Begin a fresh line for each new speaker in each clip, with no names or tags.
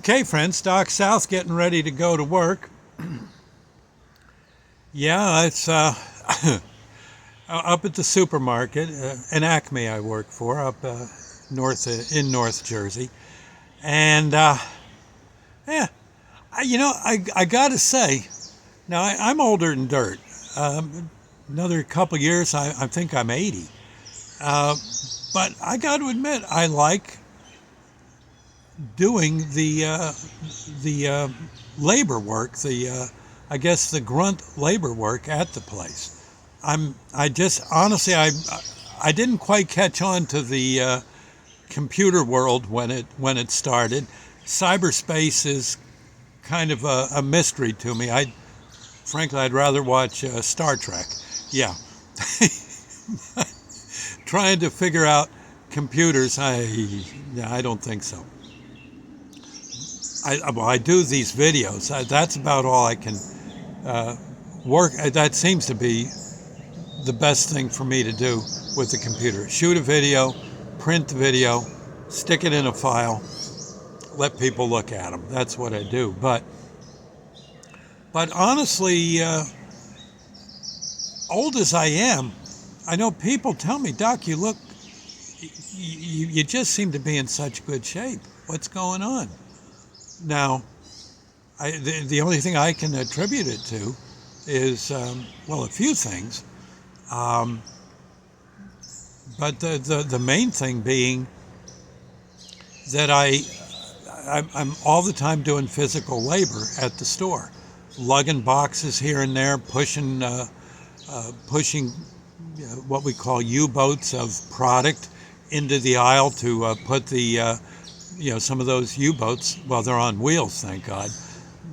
Okay, friends, Doc South getting ready to go to work. Yeah, it's up at the supermarket, an Acme I work for, up in North Jersey. And yeah, I got to say, now I'm older than dirt. Another couple years, I think I'm 80. Uh, but I got to admit, I like doing the labor work, I guess the grunt labor work at the place. I just honestly I didn't quite catch on to the computer world when it started. Cyberspace is kind of a mystery to me. Frankly I'd rather watch Star Trek. Yeah, trying to figure out computers. I don't think so. I do these videos. That's about all I can uh, work. That seems to be the best thing for me to do with the computer. Shoot a video, print the video, stick it in a file, let people look at them. That's what I do. But honestly, old as I am, I know people tell me, Doc, you just seem to be in such good shape. What's going on? Now, the only thing I can attribute it to is, well, a few things. Um, but the main thing being that I'm all the time doing physical labor at the store, lugging boxes here and there, pushing what we call U-boats of product into the aisle to put some of those U-boats, well, they're on wheels, thank God,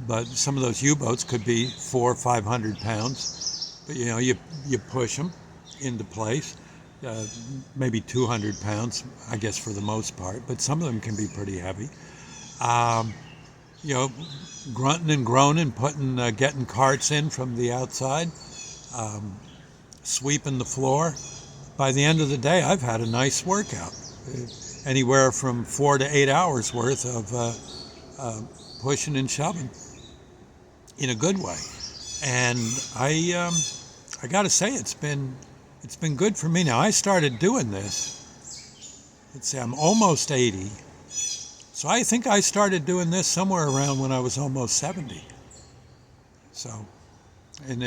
but some of those U-boats could be 400 or 500 pounds. But you push them into place, maybe 200 pounds, I guess, for the most part, but some of them can be pretty heavy. Um, you know, Grunting and groaning, getting carts in from the outside, um, sweeping the floor. By the end of the day, I've had a nice workout, anywhere from 4 to 8 hours worth of pushing and shoving in a good way. And I got to say, it's been good for me. Now I started doing this. Let's see, I'm almost 80, so I think I started doing this somewhere around when I was almost 70. So, and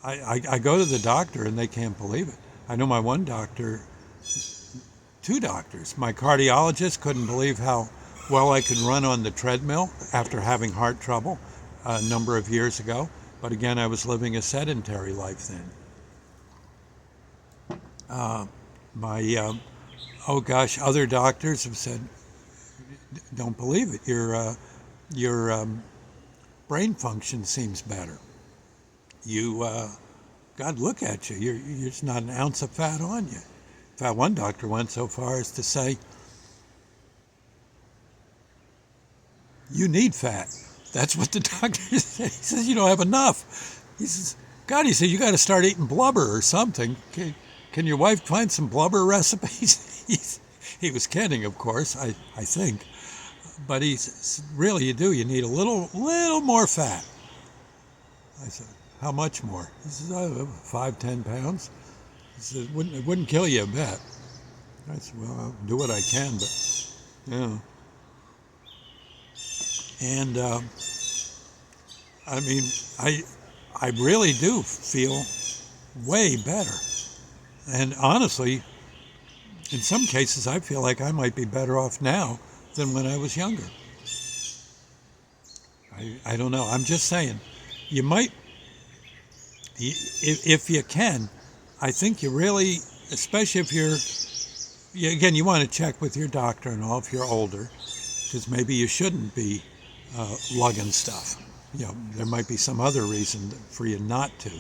I go to the doctor and they can't believe it. I know my one doctor, two doctors. My cardiologist couldn't believe how well I could run on the treadmill after having heart trouble a number of years ago. But again, I was living a sedentary life then. My oh gosh, other doctors have said, "Don't believe it. Your brain function seems better. You, God, look at you. There's not an ounce of fat on you." In fact, one doctor went so far as to say, "You need fat." That's what the doctor said. He says, "You don't have enough." He says, "God," he said, "you got to start eating blubber or something. Can your wife find some blubber recipes?" He was kidding, of course, I think. But he said, "Really, you do. You need a little more fat." I said, "How much more?" He says, "Oh, 5, 10 pounds." He said, it wouldn't kill you a bit." I said, "Well, I'll do what I can, but yeah." And I mean, I really do feel way better. And honestly, in some cases, I feel like I might be better off now than when I was younger. I don't know. I'm just saying, you might, if you can, I think you really, especially if again, you want to check with your doctor and all if you're older, because maybe you shouldn't be lugging stuff. There might be some other reason for you not to.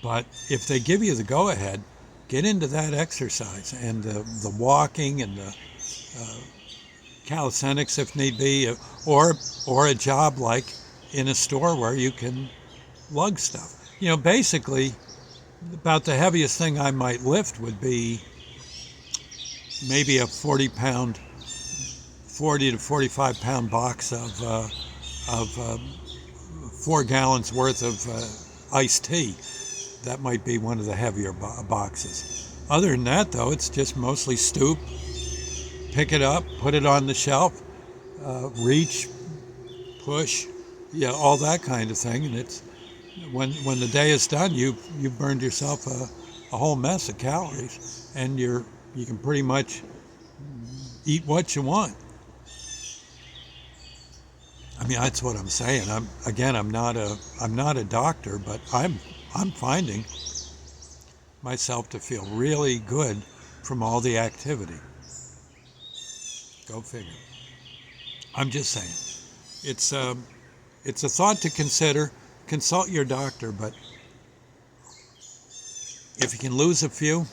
But if they give you the go-ahead, get into that exercise and the walking and the calisthenics if need be, or a job like in a store where you can lug stuff. Basically, about the heaviest thing I might lift would be maybe a 40-pound 40 to 45 pound box of 4 gallons worth of iced tea. That might be one of the heavier boxes. Other than that, though, it's just mostly stoop, pick it up, put it on the shelf, reach, push, yeah, all that kind of thing. And it's when the day is done, you've burned yourself a whole mess of calories, and you can pretty much eat what you want. I mean, that's what I'm saying. I'm not a doctor, but I'm finding myself to feel really good from all the activity. Go figure. I'm just saying. It's a thought to consider. Consult your doctor, but if you can lose a few,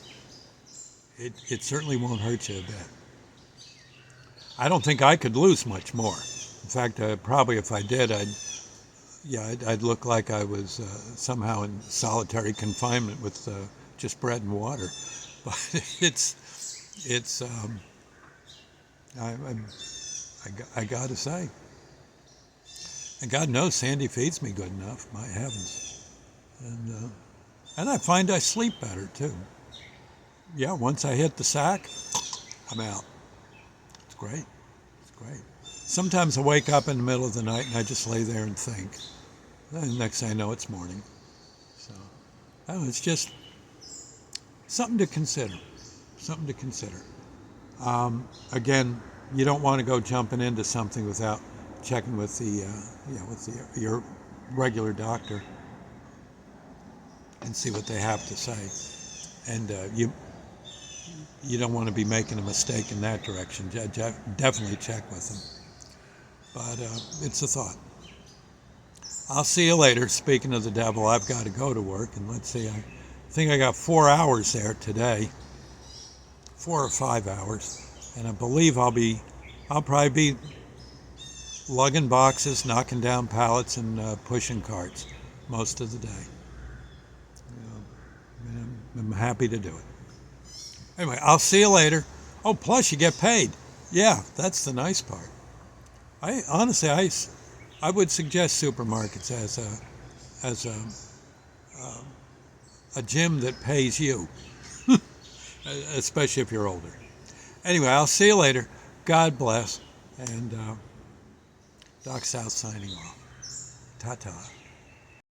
it certainly won't hurt you a bit. I don't think I could lose much more. In fact, probably if I did, I'd look like I was somehow in solitary confinement with just bread and water. But I got to say, and God knows Sandy feeds me good enough. My heavens, and I find I sleep better too. Yeah, once I hit the sack, I'm out. It's great. It's great. Sometimes I wake up in the middle of the night and I just lay there and think. And the next thing I know, it's morning. So, it's just something to consider. Something to consider. Again, you don't want to go jumping into something without checking with your regular doctor and see what they have to say. And you don't want to be making a mistake in that direction. Definitely check with them. But it's a thought. I'll see you later. Speaking of the devil, I've got to go to work, and let's see, I think I got 4 hours there today, 4 or 5 hours, and I believe I'll probably be lugging boxes, knocking down pallets, and pushing carts most of the day. I'm happy to do it. Anyway, I'll see you later. Oh, plus you get paid. Yeah, that's the nice part. Honestly, I would suggest supermarkets as a gym that pays you, especially if you're older. Anyway, I'll see you later. God bless. And Doc South signing off. Ta-ta.